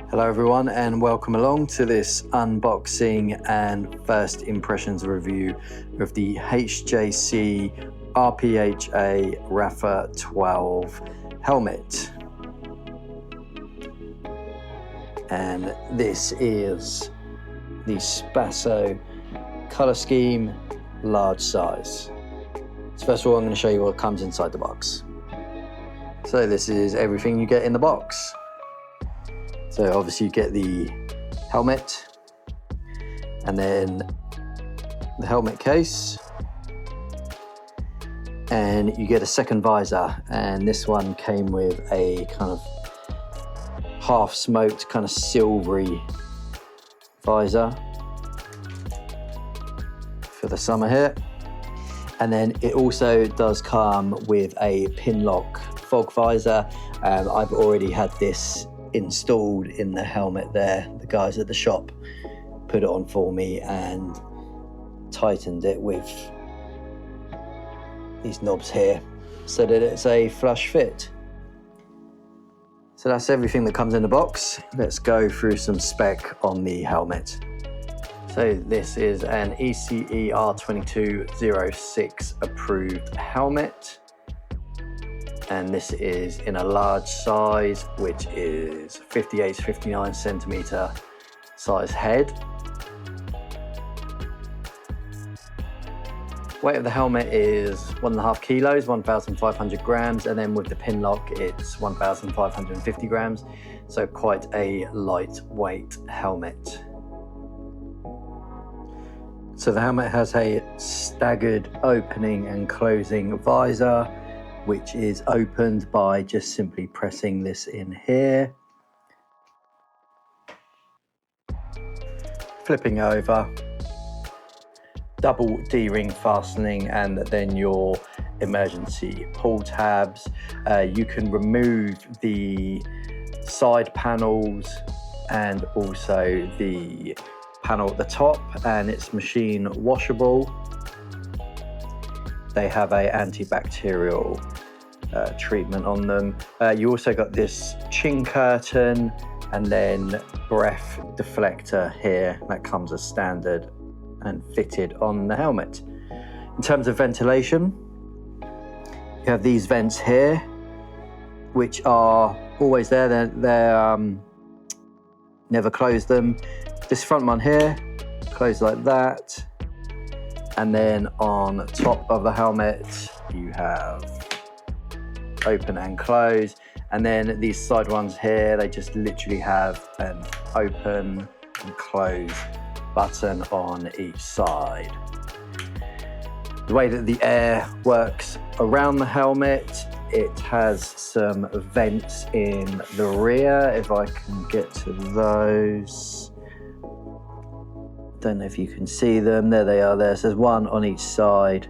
Hello everyone and welcome along to this unboxing and first impressions review of the HJC RPHA RPHA 12 helmet. And this is the Spasso color scheme, large size. So first of all, I'm going to show you what comes inside the box. So this is everything you get in the box. So obviously you get the helmet and then the helmet case, and you get a second visor, and this one came with a kind of half smoked kind of silvery visor for the summer here. And then it also does come with a pin lock fog visor. I've already had this installed in the helmet there. The guys at the shop put it on for me and tightened it with these knobs here so that it's a flush fit. So that's everything that comes in the box. Let's go through some spec on the helmet. So this is an ECE R2206 approved helmet. And this is in a large size, which is 58 to 59 centimeter size head. Weight of the helmet is 1.5 kilos, 1,500 grams, and then with the pin lock, it's 1,550 grams. So quite a lightweight helmet. So the helmet has a staggered opening and closing visor, which is opened by just simply pressing this in here, flipping over, double D-ring fastening, and then your emergency pull tabs. You can remove the side panels and also the panel at the top, and it's machine washable. They have a antibacterial treatment on them. You also got this chin curtain and then breath deflector here that comes as standard and fitted on the helmet. In terms of ventilation, you have these vents here, which are always there. They're never close them. This front one here, closed like that. And then on top of the helmet, you have open and close. And then these side ones here, they just literally have an open and close button on each side. The way that the air works around the helmet, it has some vents in the rear, if I can get to those. Don't know if you can see them. There they are there. So there's one on each side,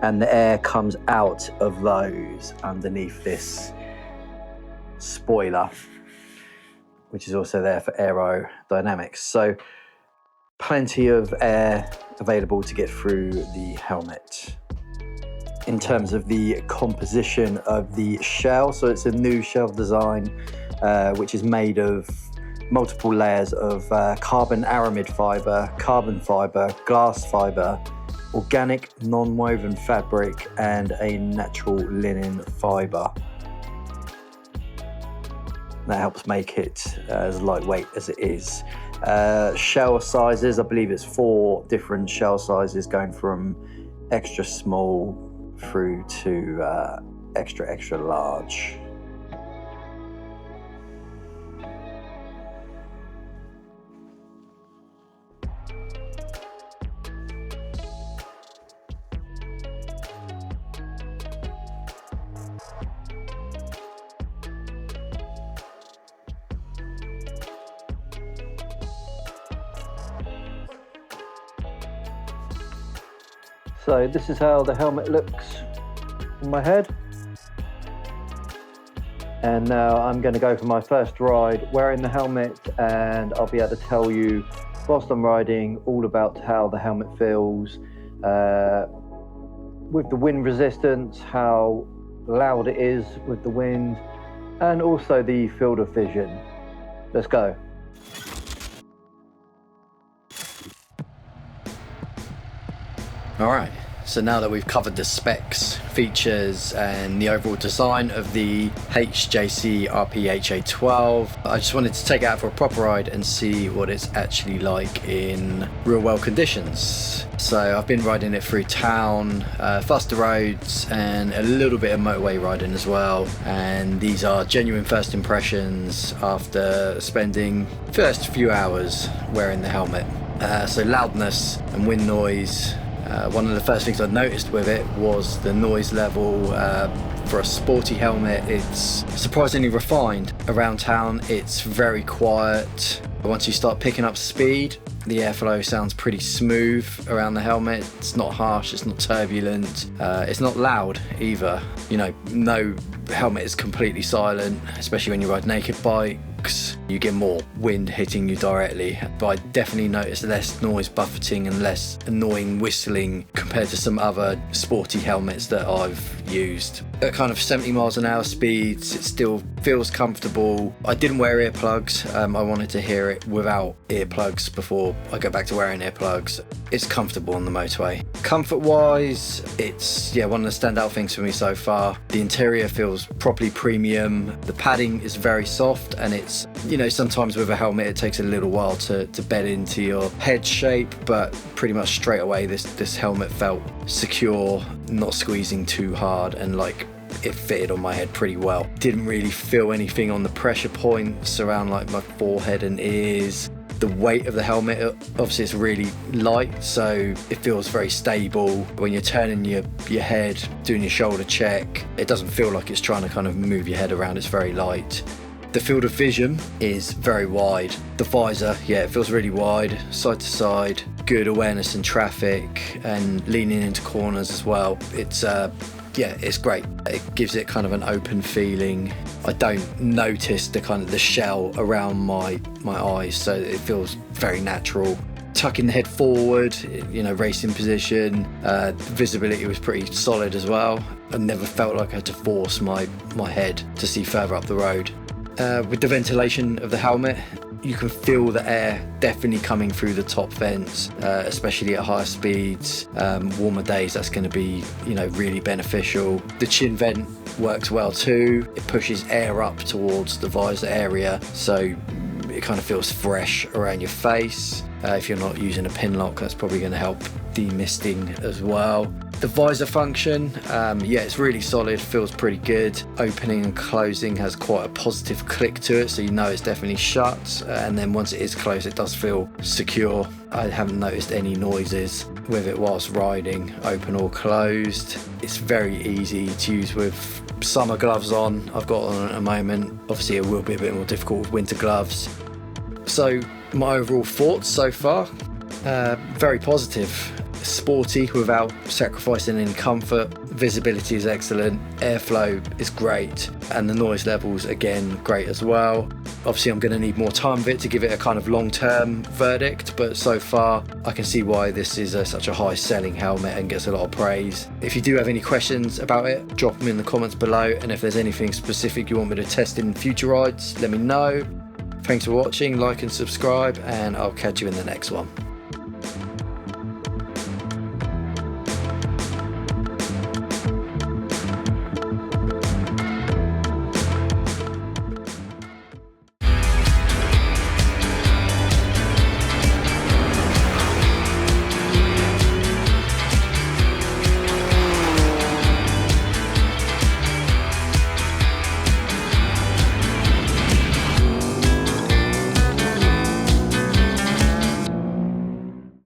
and the air comes out of those underneath this spoiler, which is also there for aerodynamics. So plenty of air available to get through the helmet. In terms of the composition of the shell, so it's a new shell design, which is made of multiple layers of carbon aramid fiber, carbon fiber, glass fiber, organic non-woven fabric, and a natural linen fiber. That helps make it as lightweight as it is. Shell sizes, I believe it's 4 different shell sizes, going from extra small through to extra large. So this is how the helmet looks on my head. And now I'm going to go for my first ride wearing the helmet, and I'll be able to tell you whilst I'm riding all about how the helmet feels, with the wind resistance, how loud it is with the wind, and also the field of vision. Let's go. All right, so now that we've covered the specs, features and the overall design of the HJC RPHA 12, I just wanted to take it out for a proper ride and see what it's actually like in real world conditions. So I've been riding it through town, faster roads and a little bit of motorway riding as well, and these are genuine first impressions after spending first few hours wearing the helmet. So loudness and wind noise. One of the first things I noticed with it was the noise level. For a sporty helmet, it's surprisingly refined. Around town, it's very quiet. Once you start picking up speed, the airflow sounds pretty smooth around the helmet. It's not harsh, it's not turbulent, it's not loud either. You know, no helmet is completely silent, especially when you ride naked bikes. You get more wind hitting you directly, but I definitely noticed less noise buffeting and less annoying whistling compared to some other sporty helmets that I've used. At kind of 70 miles an hour speeds, it still feels comfortable. I didn't wear earplugs. I wanted to hear it without earplugs before I go back to wearing earplugs. It's comfortable on the motorway. Comfort wise, it's one of the standout things for me so far. The interior feels properly premium. The padding is very soft, and it's, you know, sometimes with a helmet it takes a little while to bed into your head shape, but pretty much straight away this helmet felt secure, not squeezing too hard, and like it fitted on my head pretty well. Didn't really feel anything on the pressure points around like my forehead and ears. The weight of the helmet, obviously it's really light, so it feels very stable. When you're turning your head, doing your shoulder check, it doesn't feel like it's trying to kind of move your head around. It's very light. The field of vision is very wide. The visor, it feels really wide, side to side. Good awareness in traffic and leaning into corners as well. It's great. It gives it kind of an open feeling. I don't notice the shell around my eyes, so it feels very natural. Tucking the head forward, racing position. Visibility was pretty solid as well. I never felt like I had to force my head to see further up the road. With the ventilation of the helmet, you can feel the air definitely coming through the top vents, especially at higher speeds. Warmer days, that's going to be really beneficial. The chin vent works well too. It pushes air up towards the visor area, so it kind of feels fresh around your face. If you're not using a pin lock, that's probably going to help demisting as well. The visor function, it's really solid, feels pretty good. Opening and closing has quite a positive click to it, so you know it's definitely shut, and then once it is closed it does feel secure. I haven't noticed any noises with it whilst riding, open or closed. It's very easy to use with summer gloves on. I've got on at the moment. Obviously it will be a bit more difficult with winter gloves. So my overall thoughts so far, very positive. Sporty without sacrificing any comfort. Visibility is excellent, airflow is great, and the noise levels again great as well. Obviously I'm going to need more time with it to give it a kind of long-term verdict, but so far I can see why this is such a high selling helmet and gets a lot of praise. If you do have any questions about it, drop them in the comments below, and if there's anything specific you want me to test in future rides, let me know. Thanks for watching, like and subscribe, and I'll catch you in the next one.